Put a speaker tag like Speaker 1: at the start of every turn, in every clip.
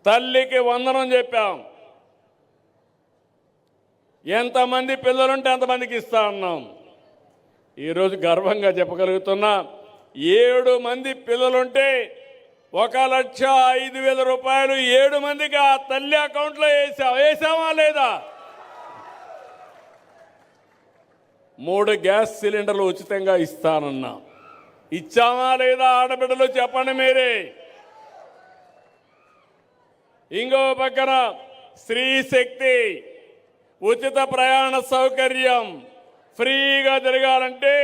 Speaker 1: తల్లికి వందనం చెప్పాం. ఎంతమంది పిల్లలుంటే అంతమందికి ఇస్తా అన్నాం. ఈరోజు గర్వంగా చెప్పగలుగుతున్నా 7 మంది పిల్లలుంటే 1,05,000 రూపాయలు 7 మందికి ఆ తల్లి అకౌంట్లో వేసామా లేదా? 3 గ్యాస్ సిలిండర్లు ఉచితంగా ఇస్తానన్నా, ఇచ్చామా లేదా? ఆడబిడ్డలు చెప్పండి మీరే. ఇంకో పక్కన స్త్రీ శక్తి ఉచిత ప్రయాణ సౌకర్యం, ఫ్రీగా తిరగాలంటే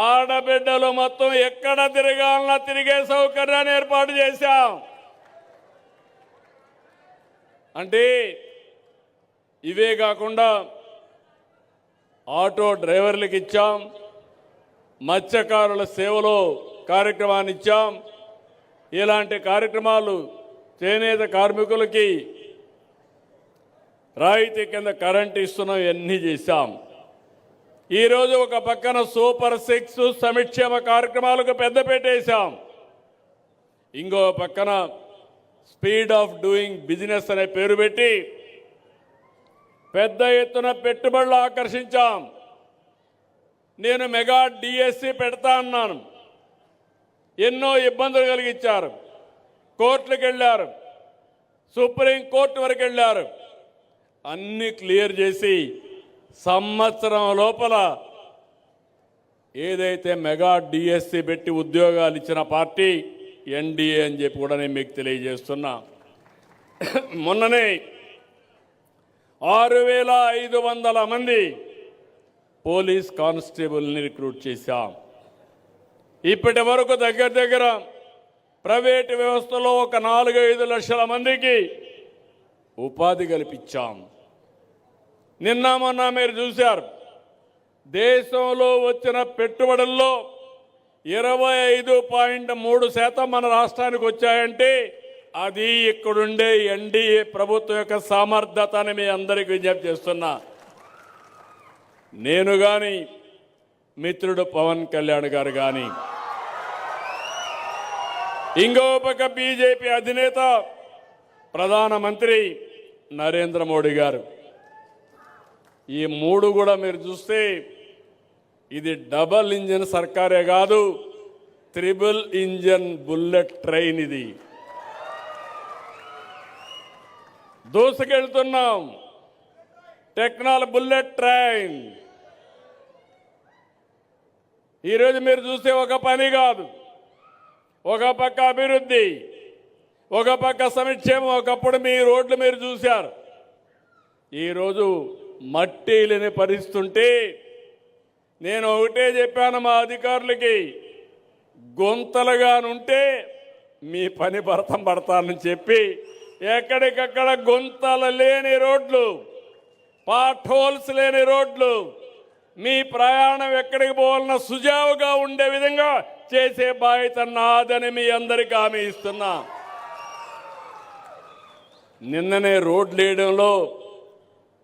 Speaker 1: ఆడబిడ్డలు మొత్తం ఎక్కడ తిరగాలన్నా తిరిగే సౌకర్యాన్ని ఏర్పాటు చేశాం. అంటే ఇవే కాకుండా ఆటో డ్రైవర్లకు ఇచ్చాం, మత్స్యకారుల సేవలో కార్యక్రమాన్ని ఇచ్చాం. ఇలాంటి కార్యక్రమాలు చేనేత కార్మికులకి రాయితీ కింద కరెంట్ ఇస్తున్నాం, ఇవన్నీ చేశాం. ఈరోజు ఒక పక్కన సూపర్ 6 సంక్షేమ కార్యక్రమాలకు పెద్దపీట వేశాం. ఇంకో పక్కన స్పీడ్ ఆఫ్ డూయింగ్ బిజినెస్ అనే పేరు పెట్టి పెద్ద ఎత్తున పెట్టుబడులు ఆకర్షించాం. నేను మెగా డిఎస్సి పెడతా అన్నాను, ఎన్నో ఇబ్బందులు కలిగించారు. కోర్టులకు వెళ్ళారు, సుప్రీంకోర్టు వరకు వెళ్ళారు. అన్ని క్లియర్ చేసి సంవత్సరం లోపల ఏదైతే మెగా డిఎస్సి పెట్టి ఉద్యోగాలు ఇచ్చిన పార్టీ ఎన్డీఏ అని చెప్పి కూడా నేను మీకు తెలియజేస్తున్నా. మొన్ననే 6,500 మంది పోలీస్ కానిస్టేబుల్ని రిక్రూట్ చేశాం. ఇప్పటి వరకు దగ్గర ప్రైవేటు వ్యవస్థలో ఒక 4-5 లక్షల మందికి ఉపాధి కల్పించాం. నిన్న మొన్న మీరు చూశారు, దేశంలో వచ్చిన పెట్టుబడుల్లో 25.3% మన రాష్ట్రానికి వచ్చాయంటే అది ఇక్కడుండే ఎన్డీఏ ప్రభుత్వం యొక్క సమర్థత అని మీ అందరికీ విజ్ఞప్తి చేస్తున్నా. నేను కానీ, మిత్రుడు పవన్ కళ్యాణ్ గారు కానీ, ఇంకో పక్క బీజేపీ అధినేత ప్రధానమంత్రి నరేంద్ర మోడీ గారు, ఈ 3 కూడా మీరు చూస్తే ఇది డబల్ ఇంజిన్ సర్కారే కాదు, ట్రిపుల్ ఇంజిన్ బుల్లెట్ ట్రైన్. ఇది దూసుకెళ్తున్నాం, టెక్నాలజీ బుల్లెట్ ట్రైన్. ఈరోజు మీరు చూస్తే ఒక పని కాదు, ఒక పక్క అభివృద్ధి, ఒక పక్క సంక్షేమం. ఒకప్పుడు మీ రోడ్లు మీరు చూశారు, ఈరోజు మట్టి లేని పరిస్థితుంటే నేను ఒకటే చెప్పాను మా అధికారులకి, గుంతలుగానుంటే మీ పని భరతం పడతానని చెప్పి ఎక్కడికక్కడ గుంతలు లేని రోడ్లు, పాట్ హోల్స్ లేని రోడ్లు, మీ ప్రయాణం ఎక్కడికి పోవాలన్నా సుజావుగా ఉండే విధంగా చేసే బాధ్యత నాదని మీ అందరికీ హామీ ఇస్తున్నా. నిన్ననే రోడ్లు వేయడంలో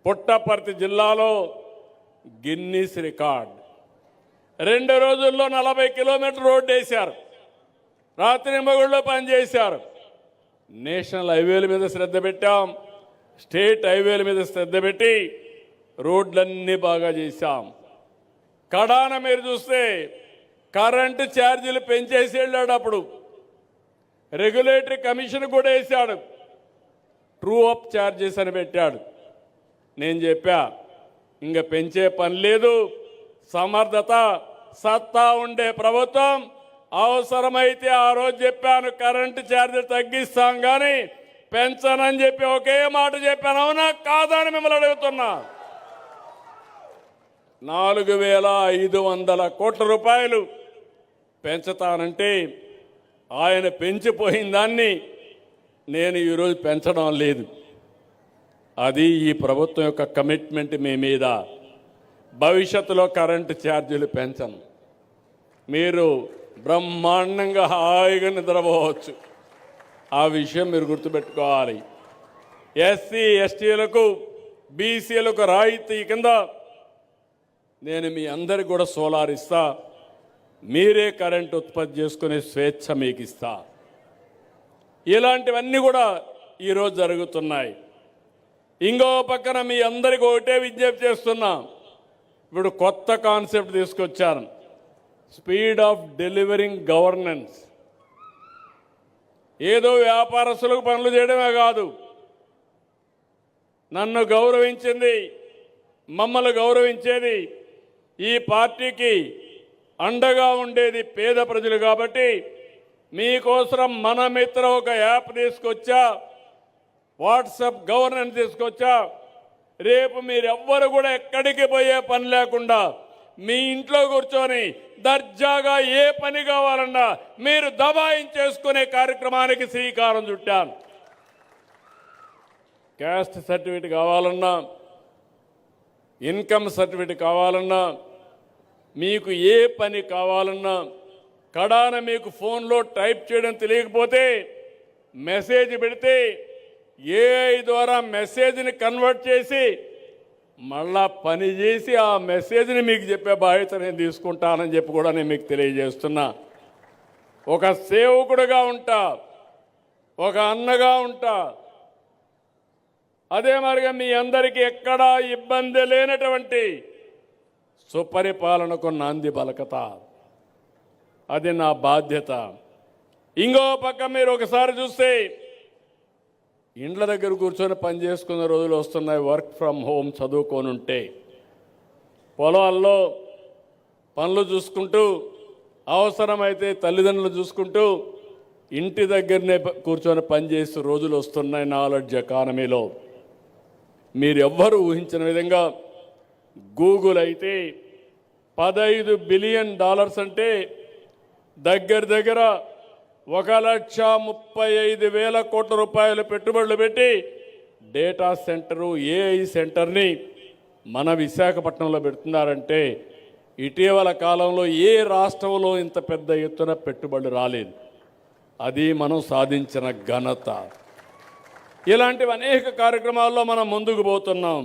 Speaker 1: పుట్టపర్తి జిల్లాలో గిన్నీస్ రికార్డ్. 2 రోజుల్లో 40 కిలోమీటర్ రోడ్డు వేశారు, రాత్రి మగుళ్ళలో పనిచేశారు. నేషనల్ హైవేల మీద శ్రద్ధ పెట్టాం, స్టేట్ హైవేల మీద శ్రద్ధ పెట్టి రోడ్లన్నీ బాగా చేశాం. కడాన మీరు చూస్తే కరెంటు ఛార్జీలు పెంచేసి వెళ్ళాడు. అప్పుడు రెగ్యులేటరీ కమిషన్ కూడా వేశాడు, ట్రూ అప్ ఛార్జెస్ అని పెట్టాడు. నేను చెప్పా, ఇంకా పెంచే పని లేదు, సమర్థత సత్తా ఉండే ప్రభుత్వం. అవసరమైతే ఆ రోజు చెప్పాను కరెంటు ఛార్జీలు తగ్గిస్తాం కానీ పెంచనని చెప్పి ఒకే మాట చెప్పాను. అవునా కాదా అని మిమ్మల్ని అడుగుతున్నా. 4,500 కోట్ల రూపాయలు పెంచుతానంటే ఆయన పెంచిపోయిన దాన్ని నేను ఈరోజు పెంచడం లేదు. అది ఈ ప్రభుత్వం యొక్క కమిట్మెంట్ మీ మీద. భవిష్యత్తులో కరెంటు ఛార్జీలు పెంచను, మీరు బ్రహ్మాండంగా హాయిగా నిద్రపోవచ్చు. ఆ విషయం మీరు గుర్తుపెట్టుకోవాలి. ఎస్సీ ఎస్టీలకు బీసీలకు రాయితీ కింద నేను మీ అందరికి కూడా సోలార్ ఇస్తా, మీరే కరెంట్ ఉత్పత్తి చేసుకునే స్వేచ్ఛ మీకు ఇస్తా. ఇలాంటివన్నీ కూడా ఈరోజు జరుగుతున్నాయి. ఇంకో పక్కన మీ అందరికీ ఒకటే విజ్ఞప్తి చేస్తున్నా, ఇప్పుడు కొత్త కాన్సెప్ట్ తీసుకొచ్చాను, స్పీడ్ ఆఫ్ డెలివరింగ్ గవర్నెన్స్. ఏదో వ్యాపారస్తులకు పనులు చేయడమే కాదు, నన్ను గౌరవించింది, మమ్మల్ని గౌరవించేది, ఈ పార్టీకి అండగా ఉండేది పేద ప్రజలు కాబట్టి మీకోసం మన మిత్ర ఒక యాప్ తీసుకొచ్చా, వాట్సాప్ గవర్నెన్స్ తీసుకొచ్చా. రేపు మీరెవ్వరు కూడా ఎక్కడికి పోయే పని లేకుండా మీ ఇంట్లో కూర్చొని దర్జాగా ఏ పని కావాలన్నా మీరు దబాయించేసుకునే కార్యక్రమానికి శ్రీకారం చుట్టాను. క్యాస్ట్ సర్టిఫికేట్ కావాలన్నా, ఇన్కమ్ సర్టిఫికేట్ కావాలన్నా, మీకు ఏ పని కావాలన్నా, కడాన మీకు ఫోన్లో టైప్ చేయడం తెలియకపోతే మెసేజ్ పెడితే ఏఐ ద్వారా మెసేజ్ని కన్వర్ట్ చేసి మళ్ళా పని చేసి ఆ మెసేజ్ని మీకు చెప్పే బాధ్యత నేను తీసుకుంటానని చెప్పి కూడా నేను మీకు తెలియజేస్తున్నా. ఒక సేవకుడుగా ఉంటా, ఒక అన్నగా ఉంటా. అదే మరిగా మీ అందరికీ ఎక్కడా ఇబ్బంది లేనటువంటి సుపరిపాలనకు నాంది పలకతా, అది నా బాధ్యత. ఇంకో పక్క మీరు ఒకసారి చూస్తే ఇండ్ల దగ్గర కూర్చొని పని చేసుకున్న రోజులు వస్తున్నాయి. వర్క్ ఫ్రమ్ హోమ్ చదువుకొని ఉంటే పొలాల్లో పనులు చూసుకుంటూ, అవసరమైతే తల్లిదండ్రులు చూసుకుంటూ ఇంటి దగ్గరనే కూర్చొని పనిచేసే రోజులు వస్తున్నాయి. నాలెడ్జ్ ఎకానమీలో మీరు ఎవ్వరూ ఊహించిన విధంగా గూగుల్ అయితే $15 బిలియన్ అంటే దగ్గర దగ్గర 1,35,000 కోట్ల రూపాయలు పెట్టుబడులు పెట్టి డేటా సెంటరు, ఏఐ సెంటర్ని మన విశాఖపట్నంలో పెడుతున్నారంటే ఇటీవల కాలంలో ఏ రాష్ట్రంలో ఇంత పెద్ద ఎత్తున పెట్టుబడులు రాలేదు. అది మనం సాధించిన ఘనత. ఇలాంటివి అనేక కార్యక్రమాల్లో మనం ముందుకు పోతున్నాం.